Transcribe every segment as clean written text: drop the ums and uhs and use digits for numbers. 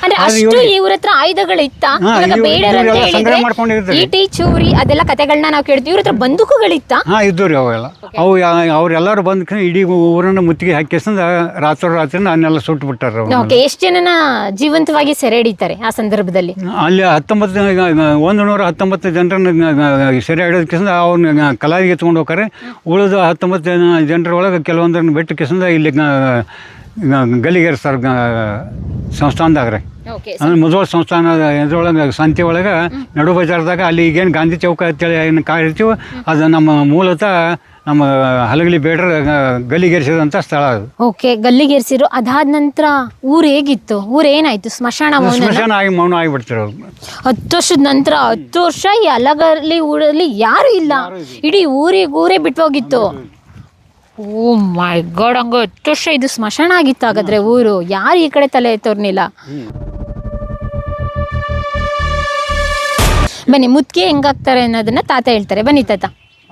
ಅಂದ್ರೆ ಅಷ್ಟು ಇವ್ರ ಹತ್ರ ಆಯುಧಗಳಿತ್ತ? ಬೇಡರ್ ಅಂತ ಹೇಳಿದ್ರೆ ಈಟಿ ಚೂರಿ ಅದೆಲ್ಲ ಕತೆಗಳನ್ನ ನಾವು ಕೇಳ್ತೀವಿ. ಇವ್ರ ಹತ್ರ ಬಂದೂಕುಗಳಿತ್ತ? ಇದ್ದು ರೀ ಅವೆಲ್ಲ. ಅವ್ರೆಲ್ಲರೂ ಬಂದು ಇಡೀ ಊರನ್ನ ಮುತ್ತಿಗೆ ಹಾಕಿಸಿಂದ ರಾತ್ರಿ ಅವನ್ನೆಲ್ಲ ಸುಟ್ಟು ಬಿಟ್ಟಾರ. ಓಕೆ, ಎಷ್ಟು ಜನನ ಜೀವಂತವಾಗಿ ಸೆರೆ ಹಿಡಿತಾರೆ ಆ ಸಂದರ್ಭದಲ್ಲಿ? ಅಲ್ಲಿ 119 ಜನರನ್ನ ಸೆರೆ ಹಿಡಿದಕ್ಕಿಂತ ಅವ್ರನ್ನ ಕಲಾವಿಗೆ ಎತ್ಕೊಂಡು ಹೋಗ್ತಾರೆ. ಉಳಿದ 19 ಜನರ ಒಳಗೆ ಕೆಲವೊಂದನ್ನು ಬಿಟ್ಟು ಕಿಸಿಂದ ಇಲ್ಲಿ ಗಲ್ಲಿಗೇರಿಸ್ತಾರೆ ಸಂಸ್ಥಾನದಾಗ ರೀ. ಅಂದ್ರೆ ಮುಧೋಳ ಸಂಸ್ಥಾನ ಇದ್ರೊಳಗೆ ಸಂತೆ ಒಳಗೆ ನಡು ಬಜಾರ್ದಾಗ ಅಲ್ಲಿ ಈಗೇನು ಗಾಂಧಿ ಚೌಕ ಅಂತೇಳಿ ಏನು ಕಾಯಿರ್ತೀವಿ, ಅದು ನಮ್ಮ ಮೂಲತಃ ನಮ್ಮ ಹಲಗಲಿ ಬೇಡ್ರ ಗಲ್ಲಿಗೇರಿಸಿದಂಥ ಸ್ಥಳ ಅದು. ಓಕೆ, ಗಲ್ಲಿಗೇರಿಸಿರು. ಅದಾದ ನಂತರ ಊರು ಹೇಗಿತ್ತು? ಊರು ಏನಾಯ್ತು? ಸ್ಮಶಾನ ಆಗಿ ಮೌನ ಆಗಿಬಿಡ್ತಿರೋ 10 ವರ್ಷದ ನಂತರ. 10 ವರ್ಷ ಈ ಹಲಗಲಿ ಊರಲ್ಲಿ ಯಾರು ಇಲ್ಲ, ಇಡೀ ಊರೇ ಬಿಟ್ಟು ಹೋಗಿತ್ತು. ಓ ಮೈ ಗಾಡ್, ಹಂಗ 10 ವರ್ಷ ಇದು ಸ್ಮಶಾನ ಆಗಿತ್ತು ಹಾಗಾದ್ರೆ ಊರು. ಯಾರು ಈ ಕಡೆ ತಲೆ ಎತ್ತೋರ್ನಿಲ್ಲ. ಬನ್ನಿ, ಮುತ್ತಿಗೆ ಹೆಂಗಾಗ್ತಾರೆ ಅನ್ನೋದನ್ನ ತಾತ ಹೇಳ್ತಾರೆ. ಬನ್ನಿ ತಾತ.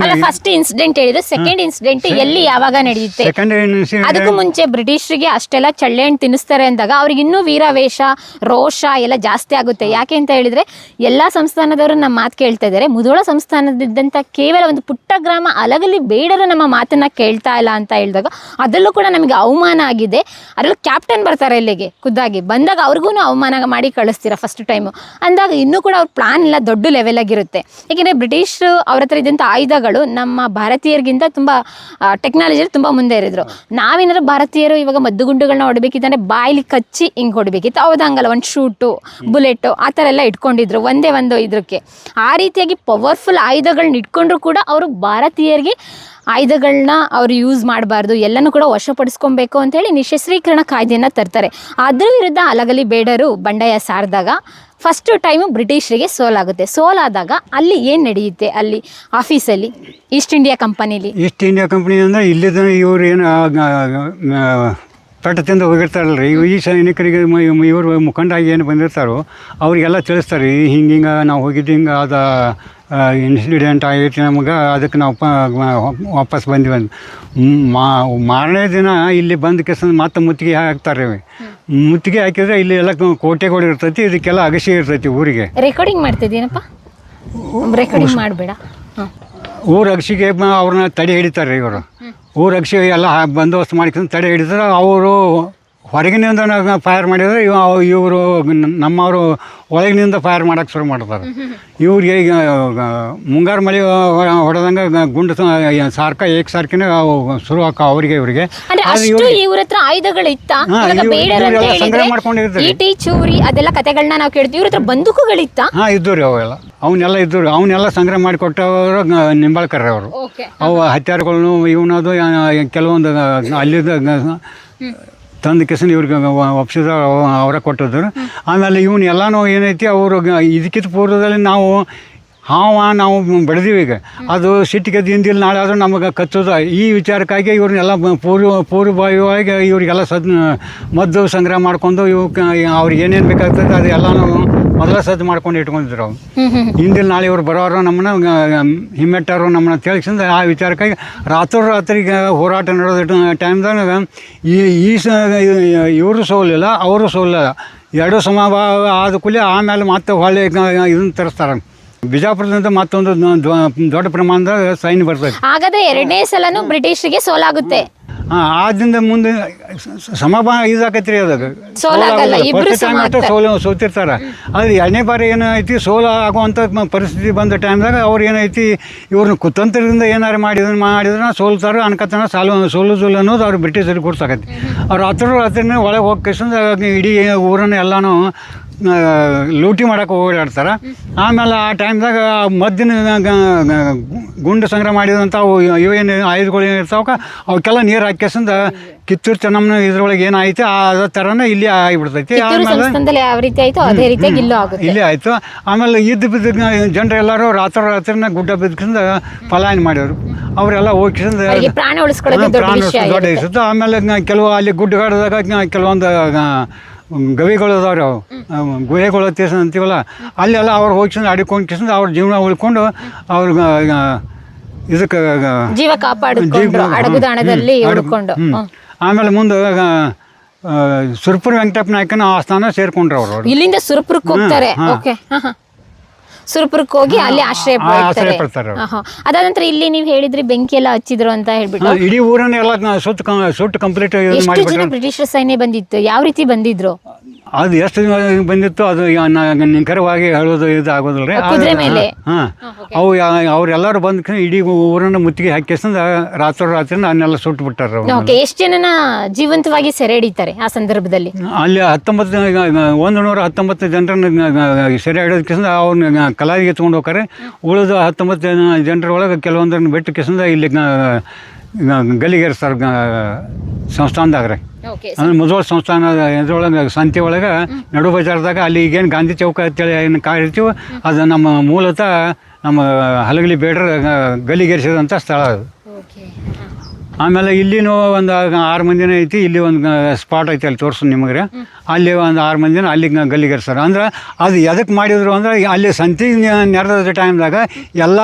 ಅಲ್ಲ, ಫಸ್ಟ್ ಇನ್ಸಿಡೆಂಟ್ ಹೇಳಿದ್ರೆ ಸೆಕೆಂಡ್ ಇನ್ಸಿಡೆಂಟ್ ಎಲ್ಲಿ ಯಾವಾಗ ನಡೆಯುತ್ತೆ? ಅದಕ್ಕೂ ಮುಂಚೆ ಬ್ರಿಟಿಷರಿಗೆ ಅಷ್ಟೆಲ್ಲ ಚಳ್ಳೆಹಣ್ಣು ತಿನ್ನಿಸ್ತಾರೆ ಅಂದಾಗ ಅವ್ರಿಗೆ ಇನ್ನೂ ವೀರಾವೇಶ ರೋಷ ಎಲ್ಲ ಜಾಸ್ತಿ ಆಗುತ್ತೆ. ಯಾಕೆ ಅಂತ ಹೇಳಿದ್ರೆ ಎಲ್ಲಾ ಸಂಸ್ಥಾನದವರು ನಮ್ಮ ಮಾತು ಕೇಳ್ತಾ ಇದ್ದಾರೆ. ಮುಧೋಳ ಸಂಸ್ಥಾನದಿದ್ದಂಥ ಕೇವಲ ಒಂದು ಪುಟ್ಟ ಗ್ರಾಮ ಹಲಗಲಿ ಬೇಡರು ನಮ್ಮ ಮಾತನ್ನ ಕೇಳ್ತಾ ಇಲ್ಲ ಅಂತ ಹೇಳಿದಾಗ ಅದರಲ್ಲೂ ಕೂಡ ನಮಗೆ ಅವಮಾನ ಆಗಿದೆ. ಅದರಲ್ಲೂ ಕ್ಯಾಪ್ಟನ್ ಬರ್ತಾರೆ ಇಲ್ಲಿಗೆ ಖುದ್ದಾಗಿ. ಬಂದಾಗ ಅವ್ರಿಗೂ ಅವಮಾನ ಮಾಡಿ ಕಳಿಸ್ತೀರಾ ಫಸ್ಟ್ ಟೈಮು ಅಂದಾಗ ಇನ್ನೂ ಕೂಡ ಅವ್ರ ಪ್ಲಾನ್ ಎಲ್ಲ ದೊಡ್ಡ ಲೆವೆಲ್ ಆಗಿರುತ್ತೆ. ಯಾಕೆಂದರೆ ಬ್ರಿಟಿಷ್ ಅವ್ರ ಹತ್ರ ಇದ್ದಂಥ ಆಯುಧಗಳು ನಮ್ಮ ಭಾರತೀಯರಿಗಿಂತ ತುಂಬ ಟೆಕ್ನಾಲಜಿಯಲ್ಲಿ ತುಂಬ ಮುಂದೆ ಇರಿದ್ರು. ನಾವೇನಾದ್ರು ಭಾರತೀಯರು ಇವಾಗ ಮದ್ದುಗುಂಡುಗಳನ್ನ ಹೊಡಬೇಕಿತ್ತಂದ್ರೆ ಬಾಯಿಲಿ ಕಚ್ಚಿ ಹಿಂಗೆ ಹೊಡಬೇಕಿತ್ತು. ಹಂಗಲ್ಲ, ಒಂದು ಶೂಟು ಬುಲೆಟು ಆ ಥರ ಎಲ್ಲ ಇಟ್ಕೊಂಡಿದ್ರು ಒಂದೇ ಒಂದು ಇದಕ್ಕೆ. ಆ ರೀತಿಯಾಗಿ ಪವರ್ಫುಲ್ ಆಯುಧಗಳನ್ನ ಇಟ್ಕೊಂಡ್ರು ಕೂಡ ಅವರು ಭಾರತೀಯರಿಗೆ ಆಯುಧಗಳನ್ನ ಅವರು ಯೂಸ್ ಮಾಡಬಾರ್ದು, ಎಲ್ಲನೂ ಕೂಡ ವಶಪಡಿಸ್ಕೊಬೇಕು ಅಂತೇಳಿ ನಿಶಸ್ತ್ರೀಕರಣ ಕಾಯ್ದೆಯನ್ನು ತರ್ತಾರೆ. ಅದ್ರ ವಿರುದ್ಧ ಹಲಗಲಿ ಬೇಡರು ಬಂಡಾಯ ಸಾರಿದಾಗ ಫಸ್ಟ್ ಟೈಮು ಬ್ರಿಟಿಷರಿಗೆ ಸೋಲಾಗುತ್ತೆ. ಸೋಲಾದಾಗ ಅಲ್ಲಿ ಏನು ನಡೆಯುತ್ತೆ? ಅಲ್ಲಿ ಆಫೀಸಲ್ಲಿ ಈಸ್ಟ್ ಇಂಡಿಯಾ ಕಂಪನಿಲಿ ಅಂದರೆ ಇಲ್ಲಿದ್ದ ಇವರು ಏನು ಪೆಟ್ಟು ತಿಂದು ಹೋಗಿರ್ತಾರಲ್ರಿ, ಈ ಸೈನಿಕರಿಗೆ ಇವರು ಮುಖಂಡಾಗಿ ಏನು ಬಂದಿರ್ತಾರೋ ಅವರಿಗೆಲ್ಲ ತಿಳಿಸ್ತಾರೆ. ಹಿಂಗೆ ನಾವು ಹೋಗಿದ್ದು ಹಿಂಗೆ ಅದ ಇನ್ಸಿಡೆಂಟ್ ಆಗೈತಿ ನಮಗೆ, ಅದಕ್ಕೆ ನಾವು ವಾಪಸ್ ಬಂದ್ವಿ ಅಂತ. ಮಾರನೇ ದಿನ ಇಲ್ಲಿ ಬಂದ ಕೆಸ ಮತ್ತೆ ಮುತ್ತಿಗೆ ಹಾಕ್ತಾರೆ. ಮುತ್ತಿಗೆ ಹಾಕಿದ್ರೆ ಇಲ್ಲಿ ಎಲ್ಲ ಕೋಟೆಗಳು ಇರ್ತೈತಿ, ಇದಕ್ಕೆಲ್ಲ ಅಗಸಿ ಇರ್ತೈತಿ ಊರಿಗೆ. ರೆಕಾರ್ಡಿಂಗ್ ಮಾಡ್ತಿದ್ದೀನಪ್ಪ, ರೆಕಾರ್ಡಿಂಗ್ ಮಾಡಬೇಡ. ಊರ ಅಗಸಿಗೆ ಅವ್ರನ್ನ ತಡೆ ಹಿಡಿತಾರೆ ಇವರು. ಊರ ಅಗಸಿ ಎಲ್ಲ ಬಂದೋಬಸ್ತ್ ಮಾಡ್ಕೊಂಡು ತಡೆ ಹಿಡಿದ್ರೆ ಅವರು ಹೊರಗಿನಿಂದ ಫೈರ್ ಮಾಡಿದರೆ ಇವರು ನಮ್ಮವರು ಒಳಗಿನಿಂದ ಫೈರ್ ಮಾಡೋಕ್ಕೆ ಶುರು ಮಾಡ್ತಾರೆ. ಇವ್ರಿಗೆ ಈಗ ಮುಂಗಾರು ಮಳೆ ಹೊಡೆದಂಗೆ ಗುಂಡು ಸಾರ್ಕಿನ ಶುರು ಆಕ ಅವರಿಗೆ ಇವರಿಗೆ. ಇವ್ರ ಹತ್ರ ಆಯುಧಗಳಿತ್ತ? ಸಂಗ್ರಹ ಮಾಡ್ಕೊಂಡಿರ್ತಾರೆ. ಈಟಿ ಚೂರಿ ಅದೆಲ್ಲ ಕತೆಗಳನ್ನ ನಾವು ಕೇಳ್ತೀವಿ. ಇವ್ರ ಹತ್ರ ಬಂದೂಕುಗಳಿತ್ತ? ಇದ್ದು ರೀ ಅವೆಲ್ಲ. ಅವನ್ನೆಲ್ಲ ಸಂಗ್ರಹ ಮಾಡಿಕೊಟ್ಟವರು ನಿಂಬಾಳ್ಕರ್ರಿ ಅವರು. ಅವು ಹತ್ಯಾರಗಳನ್ನು ಇವನದು ಕೆಲವೊಂದು ಅಲ್ಲಿದ್ದ ತಂದು ಕೆಸನ್ ಇವ್ರಿಗೆ ಒಪ್ಸಿದ ಅವರ ಕೊಟ್ಟಿದ್ರು. ಆಮೇಲೆ ಇವನು ಎಲ್ಲನೂ ಏನೈತಿ ಅವರು ಇದಕ್ಕಿಂತ ಪೂರ್ವದಲ್ಲಿ ನಾವು ಬೆಳೆದೀವಿ. ಈಗ ಅದು ಸಿಟ್ಟಿಗೆ ಹಿಂದಿಲ್ಲ ನಾಳೆ ಆದರೂ ನಮಗೆ ಕಚ್ಚೋದು. ಈ ವಿಚಾರಕ್ಕಾಗಿ ಇವ್ರನ್ನೆಲ್ಲ ಪೂರ್ವಭಾವಿಯಾಗಿ ಇವರಿಗೆಲ್ಲ ಮದ್ದು ಸಂಗ್ರಹ ಮಾಡ್ಕೊಂಡು ಅವ್ರಿಗೆ ಏನೇನು ಬೇಕಾಗ್ತದೆ ಅದು ಎಲ್ಲನೂ ಮೊದಲ ಸದ್ದು ಮಾಡ್ಕೊಂಡು ಇಟ್ಕೊಂಡಿದ್ರು. ಅವ್ರು ಹಿಂದಿನ ನಾಳೆ ಇವ್ರು ಬರೋರು ನಮ್ಮನ್ನ ಹಿಮ್ಮೆಟ್ಟರು ನಮ್ಮನ್ನ ತಿಳಿಸಿಂದ ಆ ವಿಚಾರಕ್ಕಾಗಿ ರಾತ್ರಿಗೆ ಹೋರಾಟ ನಡೆದ ಟೈಮ್ದಾಗ ಇವರು ಸೋಲಿಲ್ಲ, ಅವರು ಸೋಲಿಲ್ಲ. ಎರಡೂ ಸಮಭಾವ ಆದ ಕೂಡಲೇ ಆಮೇಲೆ ಮತ್ತೆ ಹೊಳ್ಳಿ ಇದನ್ನು ತರಿಸ್ತಾರೆ. ಬಿಜಾಪುರದಿಂದ ಮತ್ತೊಂದು ದೊಡ್ಡ ಪ್ರಮಾಣದ ಸೈನ್ಯ ಬರ್ತದೆ. ಹಾಗಾದ್ರೆ ಎರಡನೇ ಸಲನೂ ಬ್ರಿಟಿಷರಿಗೆ ಸೋಲಾಗುತ್ತೆ. ಆದ್ರಿಂದ ಮುಂದೆ ಸಮಭಾವ ಇದಾಕೈತ್ರಿ. ಅದು ಸೋತಿರ್ತಾರ. ಅದು ಎರಡನೇ ಬಾರಿ ಏನೈತಿ ಸೋಲ ಆಗುವಂಥ ಪರಿಸ್ಥಿತಿ ಬಂದ ಟೈಮ್ದಾಗ ಅವ್ರು ಏನೈತಿ ಇವ್ರನ್ನ ಕುತಂತ್ರದಿಂದ ಏನಾರು ಮಾಡಿದ್ರೆ ಸೋಲ್ತಾರ ಅನ್ಕತನ ಸೋಲು ಅನ್ನೋದು ಅವ್ರು ಬ್ರಿಟಿಷರಿಗೆ ಗುರ್ಸಾಕೈತಿ. ಅವ್ರು ರಾತ್ರಿನೇ ಒಳಗೆ ಹೋಗಿ ಕಳ್ಸಂದು ಇಡೀ ಊರನ್ನ ಎಲ್ಲನೂ ಲೂಟಿ ಮಾಡೋಕೆ ಓಡಾಡ್ತಾರೆ. ಆಮೇಲೆ ಆ ಟೈಮ್ದಾಗ ಮದ್ದಿನ ಗುಂಡು ಸಂಗ್ರಹ ಮಾಡಿದಂಥ ಏನು ಆಯುಧಗಳು ಏನಿರ್ತಾವಕ್ಕೆ ಅವಕ್ಕೆಲ್ಲ ನೀರು ಹಾಕಿಸಿಂದ ಕಿತ್ತೂರು ಚೆನ್ನಮ್ಮನ ಇದ್ರೊಳಗೆ ಏನಾಯ್ತು ಅದೇ ಥರನೇ ಇಲ್ಲಿ ಆಗಿಬಿಡ್ತೈತಿ. ಆಮೇಲೆ ಇಲ್ಲಿ ಆಯಿತು. ಆಮೇಲೆ ಬಿದ್ದ ಜನರು ಎಲ್ಲರೂ ರಾತ್ರಿನ ಗುಡ್ಡ ಬಿದ್ದಿಂದ ಪಲಾಯನ ಮಾಡಿದ್ರು. ಅವರೆಲ್ಲ ಹೋಗಿಸಿಂದ ದೊಡ್ಡ ಇಸುತ್ತೆ. ಆಮೇಲೆ ಕೆಲವು ಅಲ್ಲಿ ಗುಡ್ಡಗಾಡದಾಗ ಕೆಲವೊಂದು ಗವಿಗಳು ಅದಾವ್ರಿ, ಅವು ಗುಹೆಗಳು ಅಂತೀವಲ್ಲ, ಅಲ್ಲೆಲ್ಲ ಅವ್ರು ಹೋಗಿಸಿಂದ ಅಡಿಕೊಂಡು ಕಿಸಿಂದ ಅವ್ರ ಜೀವನ ಉಳ್ಕೊಂಡು ಅವ್ರಿಗೆ ಇದಕ್ಕೆ ಜೀವ ಕಾಪಾಡಿಕೊಂಡು ಆಮೇಲೆ ಮುಂದೆ ಸುರ್ಪುರ ವೆಂಕಟಪ್ಪ ನಾಯಕನ ಆಸ್ಥಾನ ಸೇರ್ಕೊಂಡ್ರು ಅವರು. ಇಲ್ಲಿಂದ ಸುರಪುರಕ್ಕೆ ಹೋಗ್ತಾರೆ. ಓಕೆ. ಸುರಪುರಕ್ಕೆ ಹೋಗಿ ಅಲ್ಲಿ ಆಶ್ರಯ ಪಡ್ತಾರೆ. ಅದಾದ ನಂತರ ಇಲ್ಲಿ ನೀವು ಹೇಳಿದ್ರಿ ಬೆಂಕಿ ಎಲ್ಲ ಹಚ್ಚಿದ್ರು ಅಂತ ಹೇಳ್ಬಿಟ್ಟು ಇಡೀ ಊರನ್ನ ಎಲ್ಲ ಸುಟ್ಟು ಕಂಪ್ಲೀಟ್ ಎಷ್ಟು ಜನ ಬ್ರಿಟಿಷರ್ ಸೈನ್ಯ ಬಂದಿತ್ತು, ಯಾವ ರೀತಿ ಬಂದಿದ್ರು? ಅದು ಎಷ್ಟು ಬಂದಿತ್ತು ಅದು ನಿಖರವಾಗಿ ಹೇಳೋದು ಇದು ಆಗೋದಿಲ್ಲ ರೀ. ಹಾಂ, ಅವರೆಲ್ಲರೂ ಬಂದ ಇಡೀ ಊರನ್ನ ಮುತ್ತಿಗೆ ಹಾಕಿಸಿಂದ ರಾತ್ರಿ ಅದನ್ನೆಲ್ಲ ಸುಟ್ಟು ಬಿಟ್ಟಾರ. ಎಷ್ಟು ಜನನ ಜೀವಂತವಾಗಿ ಸೆರೆ ಹಿಡಿತಾರೆ ಆ ಸಂದರ್ಭದಲ್ಲಿ? ಅಲ್ಲಿ 119 ಜನರನ್ನ ಸೆರೆ ಹಿಡಿದಕ್ಕಿಂತ ಅವ್ರನ್ನ ಕಲಾವಿಗೆ ಎತ್ಕೊಂಡು ಹೋಗ್ತಾರೆ. ಉಳಿದ 19 ಜನರೊಳಗೆ ಕೆಲವೊಂದನ್ನು ಬಿಟ್ಟು ಕಿಸಿಂದ ಇಲ್ಲಿ ಗಲ್ಲಿಗೇರಿಸ್ತಾರೆ ಸಂಸ್ಥಾನದಾಗ ರೀ. ಅಂದ್ರೆ ಮುಧೋಳ ಸಂಸ್ಥಾನ ಇದ್ರೊಳಗೆ ಸಂತೆ ಒಳಗೆ ನಡು ಬಜಾರ್ದಾಗ ಅಲ್ಲಿ ಈಗೇನು ಗಾಂಧಿ ಚೌಕ ಅಂತೇಳಿ ಏನು ಕಾಯಿರ್ತೀವಿ ಅದು ನಮ್ಮ ಮೂಲತಃ ನಮ್ಮ ಹಲಗಲಿ ಬೇಡ್ರ ಗಲ್ಲಿಗೇರಿಸಿದಂಥ ಸ್ಥಳ ಅದು. ಆಮೇಲೆ ಇಲ್ಲಿನೂ ಒಂದು 6 ಮಂದಿನ ಐತಿ. ಇಲ್ಲಿ ಒಂದು ಸ್ಪಾಟ್ ಐತಿ, ಅಲ್ಲಿ ತೋರಿಸು ನಿಮಗೆ. ಅಲ್ಲಿ ಒಂದು 6 ಮಂದಿನ ಅಲ್ಲಿ ಗಲ್ಲಿಗೇರಿಸ್ತಾರೆ. ಅಂದ್ರೆ ಅದು ಎದಕ್ಕೆ ಮಾಡಿದ್ರು ಅಂದ್ರೆ ಅಲ್ಲಿ ಸಂತಿ ನೆರೆದ ಟೈಮ್ದಾಗ ಎಲ್ಲ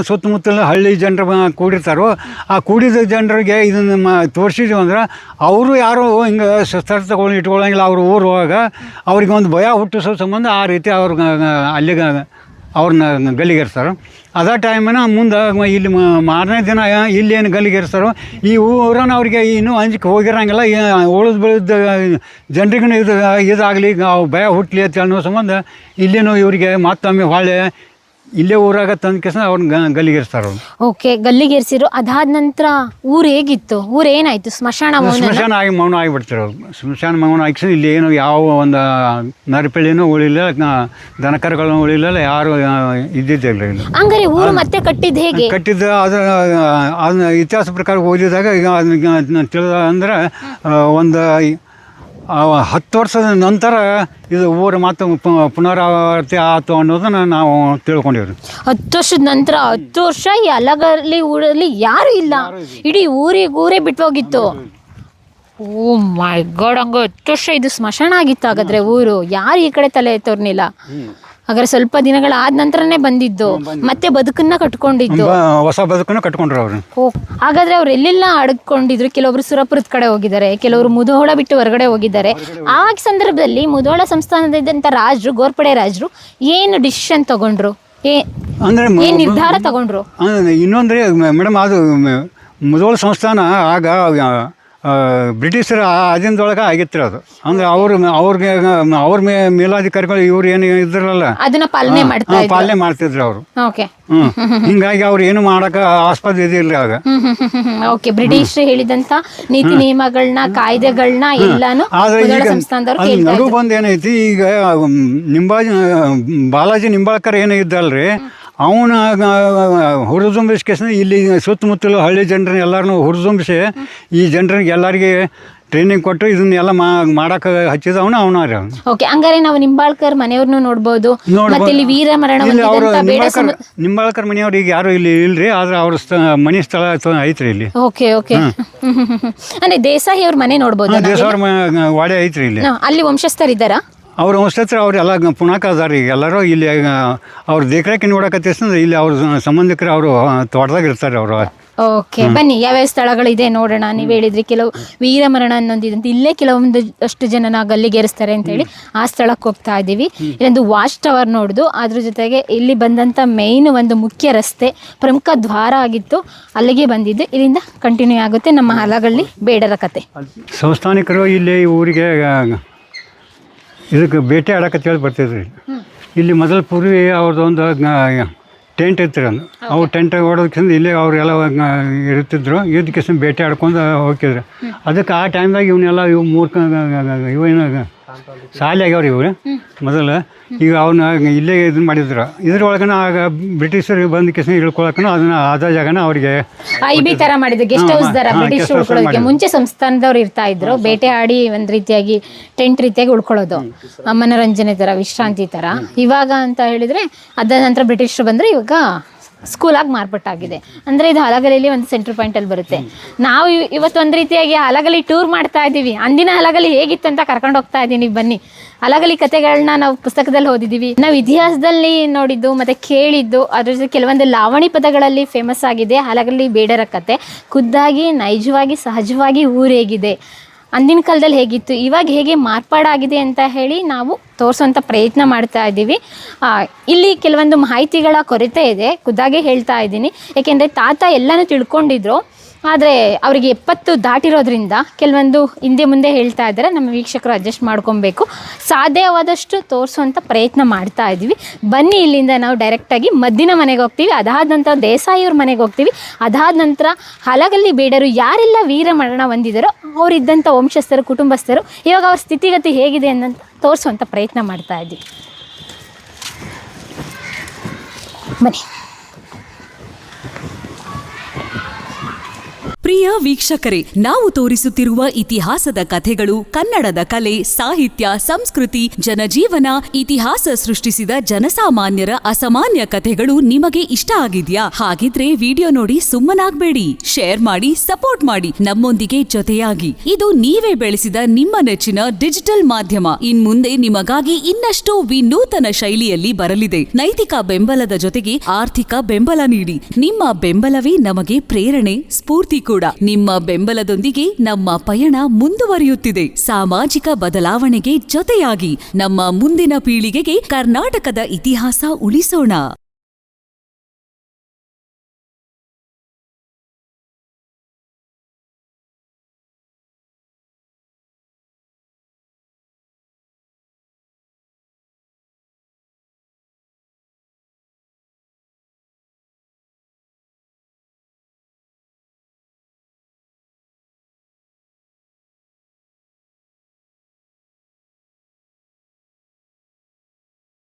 ಸುತ್ತಮುತ್ತಲ ಹಳ್ಳಿ ಜನರು ಕೂಡಿರ್ತಾರೋ, ಆ ಕೂಡಿದ ಜನರಿಗೆ ಇದನ್ನು ತೋರಿಸಿದ್ವಿ ಅಂದ್ರೆ ಅವರು ಯಾರು ಹಿಂಗೆ ಶಸ್ತ್ರ ತಗೊಂಡು ಇಟ್ಕೊಳ್ಳೋಂಗಿಲ್ಲ. ಅವ್ರ ಊರು ಹೋಗಾಗ ಅವ್ರಿಗೆ ಒಂದು ಭಯ ಹುಟ್ಟಿಸೋ ಸಂಬಂಧ ಆ ರೀತಿ ಅವ್ರಿಗೆ ಅಲ್ಲಿಗೆ ಅವ್ರನ್ನ ಗಲ್ಲಿಗೇರಿಸ್ತಾರೆ. ಅದೇ ಟೈಮಿನ ಮುಂದೆ ಇಲ್ಲಿ ಮಾರನೇ ದಿನ ಇಲ್ಲಿ ಏನು ಗಲ್ಲಿಗೇರಿಸ್ತಾರೋ ಈ ಊರನ್ನ ಅವ್ರಿಗೆ ಇನ್ನೂ ಅಂಜಿಕೆ ಹೋಗಿರೋಂಗಿಲ್ಲ. ಉಳಿದು ಬೆಳೆದ ಜನರಿಗೂ ಇದಾಗಲಿ ಭಯ ಹುಟ್ಟಲಿ ಅಂತ ಅನ್ನೋ ಸಂಬಂಧ ಇಲ್ಲಿನೂ ಇವರಿಗೆ ಮತ್ತೊಮ್ಮೆ ಹೊಳೆ ಇಲ್ಲೇ ಊರಾಗ ತಂದ ಕೇಸ ಅವ್ರನ್ನ ಗಲ್ಲಿಗೇರಿಸ್ತಾರೆ. ಓಕೆ, ಗಲ್ಲಿಗೇರಿಸಿರು. ಅದಾದ ನಂತರ ಊರು ಹೇಗಿತ್ತು? ಊರು ಏನಾಯ್ತು? ಸ್ಮಶಾನ ಆಗಿ ಮೌನ ಆಗಿಬಿಡ್ತಾರೆ ಅವ್ರು. ಸ್ಮಶಾನ ಮೌನ ಆಗಿಸಿ ಇಲ್ಲಿ ಏನು ಯಾವ ಒಂದು ನರಪಳ್ಳಿನೂ ಉಳಿಲ್ಲ, ದನಕರುಗಳನ್ನ ಉಳಿಲ್ಲ, ಯಾರು ಇದ್ದಿದ್ದಿಲ್ಲ ಇಲ್ಲಿ. ಹಂಗಾರೆ ಊರು ಮತ್ತೆ ಕಟ್ಟಿದ್ದು ಹೇಗೆ? ಕಟ್ಟಿದ್ದು ಅದನ್ನ ಇತಿಹಾಸ ಪ್ರಕಾರ ಓದಿದಾಗ ಈಗ ಅದನ್ನ ತಿಳಿದ ಅಂದ್ರೆ ಒಂದು 10 ವರ್ಷದ ನಂತರ ಇದು ಊರು ಮತ್ತು ಪುನರಾವರ್ತಿ ಆಯ್ತು ಅನ್ನೋದನ್ನ ನಾವು ತಿಳ್ಕೊಂಡಿವ್ರಿ. 10 ವರ್ಷದ ನಂತರ 10 ವರ್ಷ ಈ ಹಲಗಲಿ ಊರಲ್ಲಿ ಯಾರು ಇಲ್ಲ, ಇಡೀ ಊರೇ ಬಿಟ್ಟು ಹೋಗಿತ್ತು. ಓ ಮೈ ಗಾಡ್, ಹಂಗ 10 ವರ್ಷ ಇದು ಸ್ಮಶಾನ ಆಗಿತ್ತು. ಹಾಗಾದ್ರೆ ಊರು ಯಾರು ಈ ಕಡೆ ತಲೆ ಎತ್ತೋರ್ನಿಲ್ಲ. ಹಾಗಾದ್ರೆ ಸ್ವಲ್ಪ ದಿನಗಳಾದ ನಂತರನೇ ಬಂದಿದ್ದು, ಮತ್ತೆ ಬದುಕನ್ನ ಕಟ್ಕೊಂಡಿದ್ದು, ಹೊಸ ಬದುಕನ್ನ ಕಟ್ಕೊಂಡ್ರು ಅವ್ರು. ಹಾಗಾದ್ರೆ ಅವ್ರು ಎಲ್ಲೆಲ್ಲ ಅಡಕೊಂಡಿದ್ರು? ಕೆಲವೊಬ್ರು ಸುರಪುರದ ಕಡೆ ಹೋಗಿದ್ದಾರೆ, ಕೆಲವರು ಮುಧೋಳ ಬಿಟ್ಟು ಹೊರಗಡೆ ಹೋಗಿದ್ದಾರೆ. ಆ ಸಂದರ್ಭದಲ್ಲಿ ಮುಧೋಳ ಸಂಸ್ಥಾನದಿದ್ದಂಥ ರಾಜರು, ಗೋರ್ಪಡೆ ರಾಜರು ಏನು ಡಿಸಿಷನ್ ತಗೊಂಡ್ರು, ಅಂದ್ರೆ ಏನ್ ನಿರ್ಧಾರ ತಗೊಂಡ್ರು? ಇನ್ನೊಂದ್ರೆ ಮೇಡಮ್, ಅದು ಮುಧೋಳ ಸಂಸ್ಥಾನ ಆಗ ಬ್ರಿಟಿಷರ ಅಧೀನದೊಳಗೆ ಆಗಿತ್ತು ಅದು. ಅಂದ್ರೆ ಅವ್ರ ಮೇಲಾಧಿಕಾರಿಗಳು ಇವ್ರು ಏನು ಇದ್ರಲ್ಲ ಅದನ್ನ ಪಾಲನೆ ಮಾಡ್ತಿದ್ರು ಅವರು. ಓಕೆ, ಹಿಂಗಾಗಿ ಅವ್ರು ಏನು ಮಾಡಕ ಆಸ್ಪದ ಇದಿಲ್ಲ ಆಗ. ಓಕೆ, ಬ್ರಿಟಿಷ್ ಹೇಳಿದಂತ ನೀತಿ ನಿಯಮಗಳನ್ನ, ಕಾಯ್ದೆಗಳನ್ನ ಎಲ್ಲಾನು ನಡು ಬಂದ್ ಏನೈತಿ ಈಗ ಬಾಲಾಜಿ ನಿಂಬಾಳ್ಕರ್ ಏನೋ ಇದ್ದಲ್ರಿ, ಅವನ ಹುರಿದುಂಬಿಸ್ಕೇಸ ಇಲ್ಲಿ ಸುತ್ತಮುತ್ತಲು ಹಳ್ಳಿ ಜನರನ್ನ ಎಲ್ಲರನ್ನೂ ಹುರಿದುಂಬಿಸಿ ಈ ಜನರಿಗೆ ಎಲ್ಲರಿಗೆ ಟ್ರೈನಿಂಗ್ ಕೊಟ್ಟು ಇದನ್ನೆಲ್ಲ ಮಾಡಕ್ಕೆ ಹಚ್ಚಿದವನು ಅವನ. ಓಕೆ, ಹಂಗಾರೆ ನಾವು ನಿಂಬಾಳ್ಕರ್ ಮನೆಯವ್ರನ್ನು ನೋಡ್ಬೋದು. ಮತ್ತೆ ಇಲ್ಲಿ ವೀರ ಮರಣ ನಿಂಬಾಳ್ಕರ್ ಮನೆಯವ್ರು ಈಗ ಯಾರು ಇಲ್ಲಿ ಇಲ್ರಿ, ಆದ್ರೆ ಅವ್ರ ಮನೆ ಸ್ಥಳ ಐತ್ರಿ ಇಲ್ಲಿ. ಓಕೆ ಓಕೆ, ಅಂದ್ರೆ ದೇಸಾಯಿ ಅವ್ರ ಮನೆ ನೋಡ್ಬೋದು. ದೇಸಾಯಿ ವಾಡೆ ಐತ್ರಿ ಇಲ್ಲಿ. ಅಲ್ಲಿ ವಂಶಸ್ಥರಿದ್ದಾರಾ? ಅವ್ರ ವಂಶಸ್ಥರು ಅವ್ರೆಲ್ಲ ಪುಣಾಕ ಅದಾರ. ಈಗ ಎಲ್ಲರೂ ಇಲ್ಲಿ ಅವ್ರ ದೇಖರೇಖೆ ನೋಡಕತ್ತಿಸ್ತಂದ್ರೆ ಇಲ್ಲಿ ಅವ್ರ ಸಂಬಂಧಿಕರು ಅವರು ತೋಟದಾಗ ಇರ್ತಾರೆ ಅವರು. ಓಕೆ, ಬನ್ನಿ ಯಾವ್ಯಾವ ಸ್ಥಳಗಳಿದೆ ನೋಡೋಣ. ನೀವು ಹೇಳಿದ್ರಿ ಕೆಲವು ವೀರ ಮರಣ ಅನ್ನೊಂದಿದಂತೆ, ಇಲ್ಲೇ ಕೆಲವೊಂದು ಅಷ್ಟು ಜನನ ಗಲ್ಲಿಗೇರಿಸ್ತಾರೆ ಅಂತೇಳಿ ಆ ಸ್ಥಳಕ್ಕೆ ಹೋಗ್ತಾ ಇದ್ದೀವಿ. ಇಲ್ಲೊಂದು ವಾಚ್ ಟವರ್ ನೋಡ್ದು, ಅದ್ರ ಜೊತೆಗೆ ಇಲ್ಲಿ ಬಂದಂಥ ಮೇಯ್ನ್ ಒಂದು ಮುಖ್ಯ ರಸ್ತೆ, ಪ್ರಮುಖ ದ್ವಾರ ಆಗಿತ್ತು, ಅಲ್ಲಿಗೆ ಬಂದಿದ್ದು. ಇಲ್ಲಿಂದ ಕಂಟಿನ್ಯೂ ಆಗುತ್ತೆ ನಮ್ಮ ಹಲಗಳ್ಳಿ ಬೇಡರ ಕತೆ. ಸಂಸ್ಥಾನಿಕರು ಇಲ್ಲಿ ಊರಿಗೆ ಇದಕ್ಕೆ ಬೇಟೆ ಆಡಕತ್ತೇಳಿ ಬರ್ತಿದ್ರಿ. ಇಲ್ಲಿ ಮೊದಲು ಪೂರ್ವಿ ಅವ್ರದ್ದೊಂದು ಟೆಂಟ್ ಇರ್ತೀರ, ಅವ್ರು ಟೆಂಟ್ ಹೊಡೋದಕ್ಕಿಂತ ಇಲ್ಲೇ ಅವರೆಲ್ಲ ಇರ್ತಿದ್ರು. ಇದಕ್ಕೆ ಬೇಟೆ ಆಡ್ಕೊಂಡು ಹೋಗ್ತಿದ್ರು. ಅದಕ್ಕೆ ಆ ಟೈಮ್ದಾಗ ಇವನ್ನೆಲ್ಲ ಇವೇನು ಶಾಲೆ ಆಗ್ಯಾವ್ರಿ ಇವ್ರು ಮೊದಲು. ಈಗ ಅವನ್ನ ಇಲ್ಲೇ ಇದನ್ನ ಮಾಡಿದ್ರು. ಇದ್ರೊಳಗನ ಆಗ ಬ್ರಿಟಿಷರಿಗೆ ಬಂದ ಕೆಸ ಇಳ್ಕೊಳಕನ ಅದನ್ನ ಆದ ಜಾಗನ ಅವ್ರಿಗೆ ಐಬಿ ತರ ಮಾಡಿದ್ರು, ಗೆಸ್ಟ್ ಹೌಸ್ ತರ ಬ್ರಿಟಿಷ್ ಉಳ್ಕೊಳ್ಳೋಕೆ. ಮುಂಚೆ ಸಂಸ್ಥಾನದವ್ರು ಇರ್ತಾ ಇದ್ರು, ಬೇಟೆ ಆಡಿ ಒಂದ್ ರೀತಿಯಾಗಿ ಟೆಂಟ್ ರೀತಿಯಾಗಿ ಉಳ್ಕೊಳ್ಳೋದು, ಮನೋರಂಜನೆ ತರ, ವಿಶ್ರಾಂತಿ ತರ. ಇವಾಗ ಅಂತ ಹೇಳಿದ್ರೆ ಅದ ನಂತರ ಬ್ರಿಟಿಷರು ಬಂದ್ರೆ ಇವಾಗ ಸ್ಕೂಲಾಗಿ ಮಾರ್ಪಟ್ಟಾಗಿದೆ. ಅಂದರೆ ಇದು ಹಲಗಲಿಯಲ್ಲಿ ಒಂದು ಸೆಂಟ್ರ್ ಪಾಯಿಂಟಲ್ಲಿ ಬರುತ್ತೆ. ನಾವು ಇವತ್ತು ಒಂದು ರೀತಿಯಾಗಿ ಹಲಗಲಿ ಟೂರ್ ಮಾಡ್ತಾ ಇದ್ದೀವಿ. ಅಂದಿನ ಹಲಗಲಿ ಹೇಗಿತ್ತು ಅಂತ ಕರ್ಕೊಂಡು ಹೋಗ್ತಾ ಇದ್ದೀನಿ, ಬನ್ನಿ. ಹಲಗಲಿ ಕಥೆಗಳನ್ನ ನಾವು ಪುಸ್ತಕದಲ್ಲಿ ಓದಿದ್ದೀವಿ, ನಾವು ಇತಿಹಾಸದಲ್ಲಿ ನೋಡಿದ್ದು ಮತ್ತು ಕೇಳಿದ್ದು. ಅದ್ರ ಜೊತೆ ಕೆಲವೊಂದು ಲಾವಣಿ ಪದಗಳಲ್ಲಿ ಫೇಮಸ್ ಆಗಿದೆ ಹಲಗಲಿ ಬೇಡರ ಕತೆ. ಖುದ್ದಾಗಿ, ನೈಜವಾಗಿ, ಸಹಜವಾಗಿ ಊರು ಹೇಗಿದೆ ಅಂದಿನ ಕಾಲದಲ್ಲಿ ಹೇಗಿತ್ತು, ಇವಾಗ ಹೇಗೆ ಮಾರ್ಪಾಡಾಗಿದೆ ಅಂತ ಹೇಳಿ ನಾವು ತೋರಿಸೋಂಥ ಪ್ರಯತ್ನ ಮಾಡ್ತಾ ಇದ್ದೀವಿ. ಇಲ್ಲಿ ಕೆಲವೊಂದು ಮಾಹಿತಿಗಳ ಕೊರತೆ ಇದೆ, ಖುದ್ದಾಗೆ ಹೇಳ್ತಾ ಇದ್ದೀನಿ. ಏಕೆಂದರೆ ತಾತ ಎಲ್ಲನೂ ತಿಳ್ಕೊಂಡಿದ್ರು, ಆದರೆ ಅವರಿಗೆ 70 ದಾಟಿರೋದ್ರಿಂದ ಕೆಲವೊಂದು ಹಿಂದೆ ಮುಂದೆ ಹೇಳ್ತಾ ಇದ್ದಾರೆ. ನಮ್ಮ ವೀಕ್ಷಕರು ಅಡ್ಜಸ್ಟ್ ಮಾಡ್ಕೊಬೇಕು. ಸಾಧ್ಯವಾದಷ್ಟು ತೋರಿಸುವಂಥ ಪ್ರಯತ್ನ ಮಾಡ್ತಾ ಇದ್ದೀವಿ. ಬನ್ನಿ, ಇಲ್ಲಿಂದ ನಾವು ಡೈರೆಕ್ಟಾಗಿ ಮದ್ದಿನ ಮನೆಗೆ ಹೋಗ್ತೀವಿ. ಅದಾದ ನಂತರ ದೇಸಾಯಿಯವ್ರ ಮನೆಗೆ ಹೋಗ್ತೀವಿ. ಅದಾದ ನಂತರ ಹಲಗಲ್ಲಿ ಬೇಡರು ಯಾರೆಲ್ಲ ವೀರ ಮರಣ ಹೊಂದಿದ್ದಾರೋ ಅವರಿದ್ದಂಥ ವಂಶಸ್ಥರು, ಕುಟುಂಬಸ್ಥರು, ಇವಾಗ ಅವ್ರ ಸ್ಥಿತಿಗತಿ ಹೇಗಿದೆ ಅನ್ನೋಂಥ ತೋರಿಸುವಂಥ ಪ್ರಯತ್ನ ಮಾಡ್ತಾ ಇದ್ದೀವಿ. ಬನ್ನಿ. ಪ್ರಿಯ ವೀಕ್ಷಕರೇ, ನಾವು ತೋರಿಸುತ್ತಿರುವ ಇತಿಹಾಸದ ಕಥೆಗಳು ಕನ್ನಡದ ಕಲೆ, ಸಾಹಿತ್ಯ, ಸಂಸ್ಕೃತಿ, ಜನಜೀವನ, ಇತಿಹಾಸ ಸೃಷ್ಟಿಸಿದ ಜನಸಾಮಾನ್ಯರ ಅಸಾಮಾನ್ಯ ಕಥೆಗಳು ನಿಮಗೆ ಇಷ್ಟ ಆಗಿದ್ಯಾ? ಹಾಗಿದ್ರೆ ವಿಡಿಯೋ ನೋಡಿ ಸುಮ್ಮನಾಗ್ಬೇಡಿ, ಶೇರ್ ಮಾಡಿ, ಸಪೋರ್ಟ್ ಮಾಡಿ, ನಮ್ಮೊಂದಿಗೆ ಜೊತೆಯಾಗಿ. ಇದು ನೀವೇ ಬೆಳೆಸಿದ ನಿಮ್ಮ ನೆಚ್ಚಿನ ಡಿಜಿಟಲ್ ಮಾಧ್ಯಮ. ಇನ್ಮುಂದೆ ನಿಮಗಾಗಿ ಇನ್ನಷ್ಟು ವಿನೂತನ ಶೈಲಿಯಲ್ಲಿ ಬರಲಿದೆ. ನೈತಿಕ ಬೆಂಬಲದ ಜೊತೆಗೆ ಆರ್ಥಿಕ ಬೆಂಬಲ ನೀಡಿ. ನಿಮ್ಮ ಬೆಂಬಲವೇ ನಮಗೆ ಪ್ರೇರಣೆ, ಸ್ಫೂರ್ತಿ ಕೂಡ. ನಿಮ್ಮ ಬೆಂಬಲದೊಂದಿಗೆ ನಮ್ಮ ಪಯಣ ಮುಂದುವರಿಯುತ್ತಿದೆ. ಸಾಮಾಜಿಕ ಬದಲಾವಣೆಗೆ ಜೊತೆಯಾಗಿ ನಮ್ಮ ಮುಂದಿನ ಪೀಳಿಗೆಗೆ ಕರ್ನಾಟಕದ ಇತಿಹಾಸ ಉಳಿಸೋಣ.